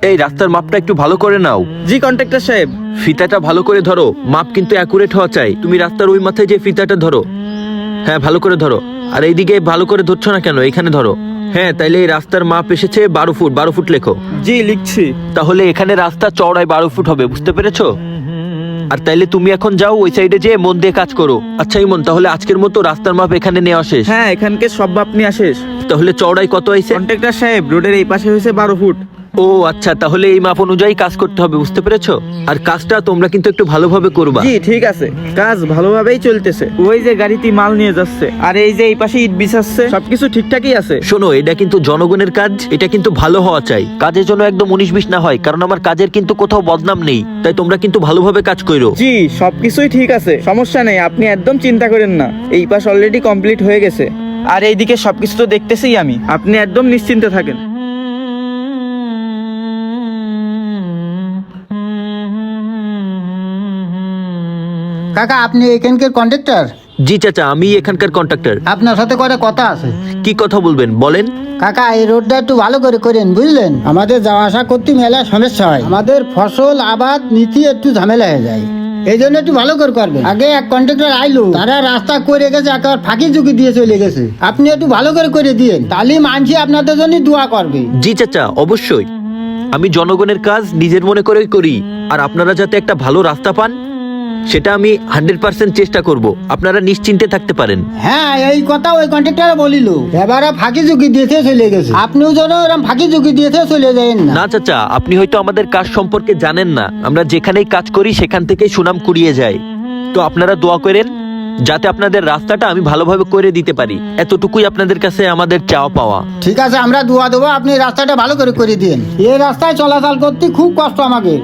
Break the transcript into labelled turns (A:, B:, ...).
A: এই রাস্তার মাপটা একটু ভালো করে নাও।
B: জি কন্ট্রাক্টর সাহেব।
A: ফিতাটা ভালো করে ধরো, মাপ কিন্তু অ্যাকুরেট হওয়া চাই। তুমি রাস্তার ওই মাথায় যে ফিতাটা ধরো, হ্যাঁ ভালো করে ধরো। আর এইদিকে ভালো করে ধরছো না কেন? এখানে ধরো। হ্যাঁ, তাইলে এই রাস্তার মাপ এসেছে 12 ফুট। 12 ফুট লেখো।
B: জি লিখছি।
A: তাহলে এখানে রাস্তা চওড়ায় 12 ফুট হবে, বুঝতে পেরেছো? আর তাইলে তুমি এখন যাও ওই সাইডে যেয়ে মন দিয়ে কাজ করো। আচ্ছা ইমন, তাহলে আজকের মতো রাস্তার মাপ এখানে নেওয়া শেষ।
B: হ্যাঁ, এখানকে সব মাপ নিয়ে আসিস।
A: তাহলে চওড়ায় কত আইছে?
B: কন্ট্রাক্টর সাহেব, রোডের এই পাশে হয়েছে 12 ফুট।
A: ও আচ্ছা, তাহলে এই মাপ অনুযায়ী কাজ করতে হবে, বুঝতে পেরেছো? আর কাজটা তোমরা কিন্তু একটু ভালোভাবে করবা।
B: জি ঠিক আছে, কাজ ভালোভাবেই চলতেছে। ওই যে গাড়িতে মাল নিয়ে যাচ্ছে, আর এই যে এই পাশে ইট বিছাচ্ছে, সবকিছু ঠিকঠাকই আছে।
A: শোনো, এটা কিন্তু জনগণের কাজ, এটা কিন্তু ভালো হওয়া চাই। কাজের জন্য একদম 19-20 না হয়, কারণ আমার কাজের কিন্তু কোথাও বদনাম নেই। তাই তোমরা কিন্তু ভালোভাবে কাজ করো।
B: জি সবকিছুই ঠিক আছে, সমস্যা নেই, আপনি একদম চিন্তা করেন না। এই পাশ অলরেডি কমপ্লিট হয়ে গেছে, আর এইদিকে সবকিছু তো দেখতেছি আমি। আপনি একদম নিশ্চিন্তে থাকেন।
C: কাকা, আপনি এখানকার কন্ট্রাক্টর?
A: জি চাচা, আমি এখানকার কন্ট্রাক্টর।
C: আপনার সাথে কয়টা কথা আছে।
A: কি কথা বলবেন বলেন।
C: কাকা, এই রোডটা একটু ভালো করে করেন, বুঝলেন? আমাদের যাওয়া আসা করতে মেলা সমস্যা হয়, আমাদের ফসল আবাদ নিতে একটু ঝামেলা হয়ে যায়। এই জন্য একটু ভালো করে করবেন। আগে এক কন্ট্রাক্টর আইলো, তারা রাস্তা করে গেছে, একবার ফাঁকি ঝুঁকি দিয়ে চলে গেছে। আপনি একটু ভালো করে দিয়েন, তাহলে মানছি আপনাদের জন্য দোয়া করবে।
A: জি চাচা, অবশ্যই। আমি জনগণের কাজ নিজের মনে করেই করি, আর আপনারা যাতে একটা ভালো রাস্তা পান সেটা আমি 100% চেষ্টা করব। আপনারা নিশ্চিন্তে থাকতে পারেন।
C: হ্যাঁ, এই কথা ওই কন্ট্রাক্টর বলিল, এবারে ফাঁকি ঝুঁকি দিয়েছে চলে গেছে। আপনিও যেন এরকম ফাঁকি ঝুঁকি দিয়েছে চলে যাবেন না।
A: না চাচা, আপনি হয়তো আমাদের কাজ সম্পর্কে জানেন না। আমরা যেখানেই কাজ করি সেখান থেকেই সুনাম কুড়িয়ে যায়। তো আপনারা দোয়া করেন যাতে আপনাদের রাস্তাটা আমি ভালোভাবে করে দিতে পারি। এতটুকুই আপনাদের কাছে আমাদের চাওয়া পাওয়া।
C: ঠিক আছে, আমরা দোয়া দেবো, আপনি রাস্তাটা ভালো করে দিয়েন। এই রাস্তায় চলাচল করতে খুব কষ্ট আমাকে।